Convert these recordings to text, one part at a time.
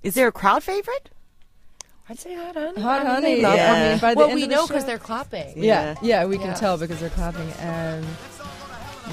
Is there a crowd favorite? I'd say Hot Honey. Hot Honey. Yeah. I mean, by the end we of the know show- because they're clapping. Yeah, we can Yeah. tell because they're clapping. And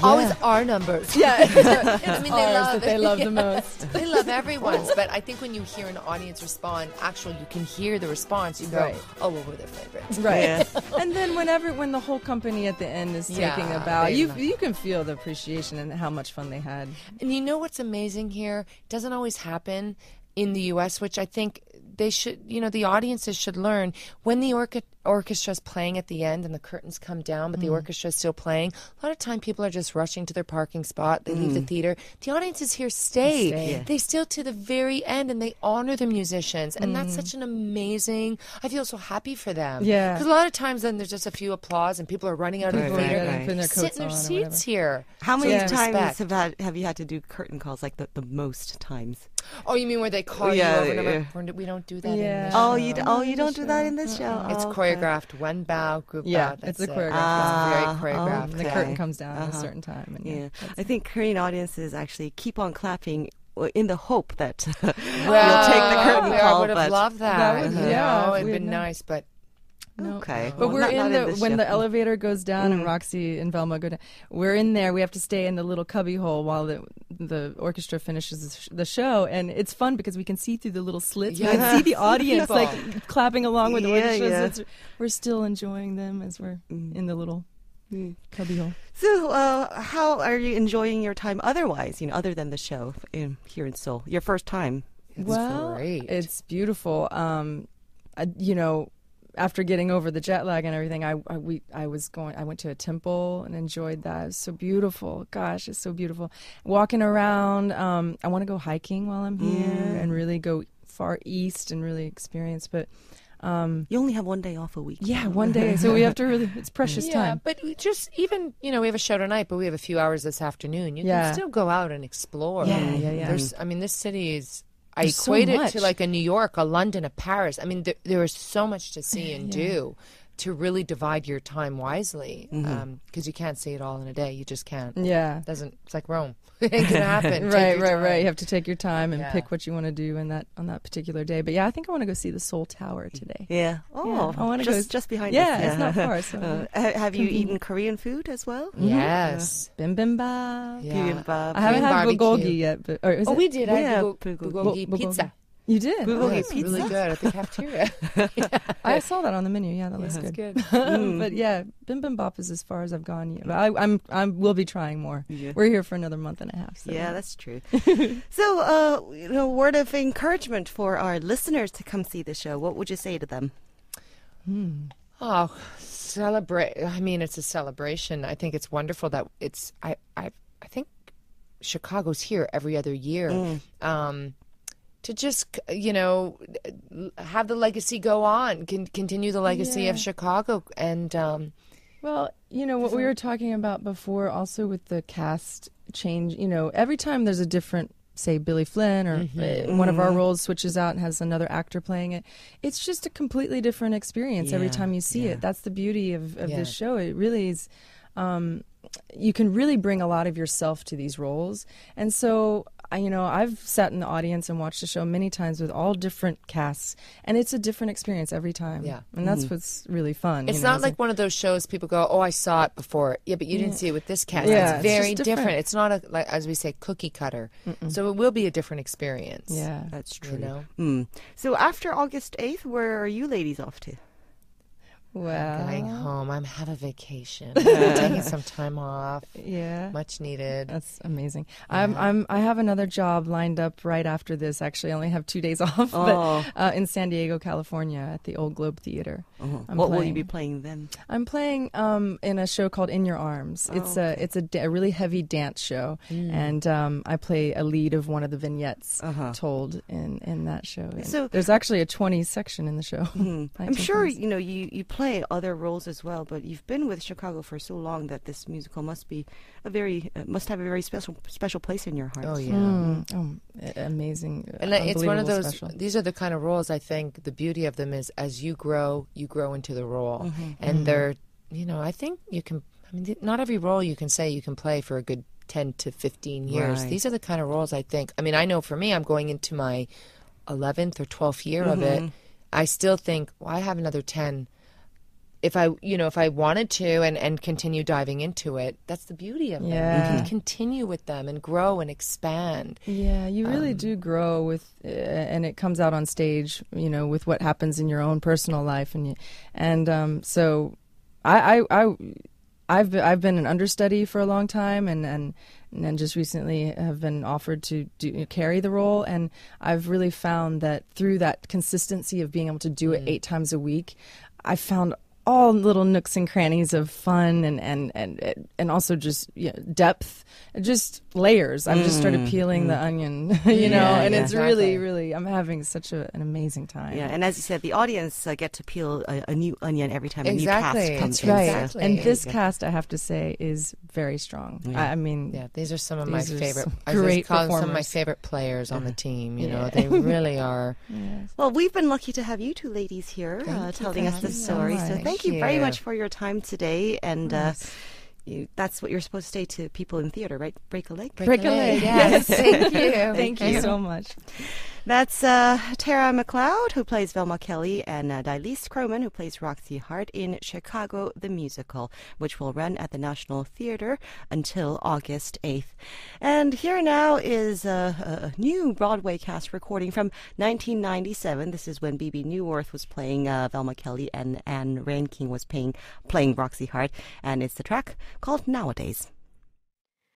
Always our numbers. yeah, I mean, ours that they love the most. They love everyone's, but I think when you hear an audience respond, actually, you can hear the response. You go, Right. oh, well, we're their favorites. Right. Yeah. And then when the whole company at the end is Yeah, taking a bow, they you love- can feel the appreciation and how much fun they had. And you know what's amazing here? It doesn't always happen in the U.S., which I think they should, the audiences should learn. When the orchestra's playing at the end and the curtains come down, but the orchestra's still playing, a lot of time people are just rushing to their parking spot. They leave the theater. The audiences here stay. Stay. They still to the very end, and they honor the musicians. And that's such an amazing, I feel so happy for them. Yeah. Because a lot of times then there's just a few applause and people are running out of the Right, theater. right. Putting their Sit coats in their on or seats here. How many Yeah. times Respect. have you had to do curtain calls, like the most times? Oh, you mean where they call Yeah, you over and yeah. over? We don't do that Yeah. in the Oh, show. you don't do that in this show? It's Oh, okay. choreographed. One bow, group Yeah, bow. it's That's a it. choreographed. It's very Ah, choreographed. And the Okay. curtain comes down at a certain time. And Yeah, I think Korean audiences actually keep on clapping in the hope that Well, you'll take the curtain I call. would have but loved that. That would- yeah, it'd we been had no- nice, but No. Okay, But well, we're not in the this when show. the elevator goes down and Roxy and Velma go down. We're in there. We have to stay in the little cubby hole while the orchestra finishes the show, and it's fun because we can see through the little slits. We can see the audience People. like clapping along with the Yeah, orchestra. yeah. So we're still enjoying them as we're in the little cubby hole. So, how are you enjoying your time otherwise? Other than the show here in Seoul, your first time. great. It's beautiful. After getting over the jet lag and everything, I went to a temple and enjoyed that. It's so beautiful. Gosh, it's so beautiful. Walking around, I want to go hiking while I'm here and really go far east and really experience. But You only have one day off a week. yeah, one day. So we have to really, it's precious Yeah, time. but we just even, we have a show tonight, but we have a few hours this afternoon. You Yeah. can still go out and explore. Yeah. This city is, I There's so equate it much. to like a New York, a London, a Paris. I mean, there is so much to see and do to really divide your time wisely because you can't see it all in a day. You just can't. Yeah. It's like Rome. It ain't gonna happen. Take your Right. time. You have to take your time and Yeah. pick what you want to do on that particular day. But yeah, I think I want to go see the Seoul Tower today. Yeah. Oh, I wanna just go- just behind Yeah, us. it's not far. So Have you eaten Korean food as well? Yes. bibimbap. Yeah. Bibimbap. I haven't had barbecue. bulgogi yet, but is Oh, it? we did. I Yeah, had bulgogi. bulgogi Bulgogi. pizza. You did. Bulgogi Oh, it's really pizza? good at the cafeteria. I saw that on the menu. Yeah, that looks That's good. good. But yeah, bibimbap is as far as I've gone yet. But I will be trying more. Yeah. We're here for another month and a half. So. Yeah, that's true. So, word of encouragement for our listeners to come see the show. What would you say to them? Oh, celebrate! I mean, it's a celebration. I think it's wonderful that it's. I think Chicago's here every other year. To just have the legacy go on, continue the legacy of Chicago, and Well, what we were talking about before, also with the cast change. Every time there's a different, say, Billy Flynn or one of our roles switches out and has another actor playing it. It's just a completely different experience every Yeah, time you see it. That's the beauty of Yeah. this show. It really is. You can really bring a lot of yourself to these roles, and so. I've sat in the audience and watched the show many times with all different casts, and it's a different experience every time. Yeah. And that's what's really fun. it's not like one of those shows people go, "Oh, I saw it before." Yeah, but you didn't see it with this cast. Yeah, it's it's very just different. different. It's not like as we say, cookie cutter. So it will be a different experience. Yeah. That's You know. So after August 8th, where are you ladies off to? Well, Going home. I'm have a vacation. I'm taking some time off. yeah. Much needed. That's amazing. I have another job lined up right after this. Actually, I only have 2 days off, but in San Diego, California, at the Old Globe Theater. What will you be playing then? I'm playing in a show called In Your Arms. It's a really heavy dance show, and I play a lead of one of the vignettes told in that show. And So- there's actually a 20 section in the show. I'm sure you play other roles as well, but you've been with Chicago for so long that this musical must have a very special place in your heart. Oh yeah. Amazing. And it's one of unbelievable those. special. These are the kind of roles. I think the beauty of them is as you grow into the role, and they're. I think you can. I mean, not every role you can say you can play for a good 10 to 15 years. Right. These are the kind of roles I think. I mean, I know for me, I'm going into my 11th or 12th year of it, I still think, well, I have another 10. If I wanted to and continue diving into it, that's the beauty of it. You can continue with them and grow and expand. Yeah, you really do grow with, and it comes out on stage, with what happens in your own personal life, so I've been an understudy for a long time, and just recently have been offered to carry the role, and I've really found that through that consistency of being able to do it 8 times a week, I found all little nooks and crannies of fun and also just depth, just layers. I've just started peeling the onion, and it's really, I'm having such an amazing time. Yeah, and as you said, the audience get to peel a new onion every time a new cast comes in. Right. Exactly. And this cast, I have to say, is very strong. Yeah. I mean, these are some of my favorite. Great I call them some of my performers. favorite players on the team. They really are. Yes. Well, we've been lucky to have you two ladies here telling us the story. So thank you very much for your time today. And that's what you're supposed to say to people in theater, right? Break a leg. Break a leg. Yes. Thank you. Thank you so much. That's Tara McLeod, who plays Velma Kelly, and Dilise Croman, who plays Roxy Hart in Chicago the Musical, which will run at the National Theater until August 8th. And here now is a new Broadway cast recording from 1997. This is when Bebe Neuwirth was playing Velma Kelly and Anne Reinking was playing Roxy Hart. And it's the track called Nowadays.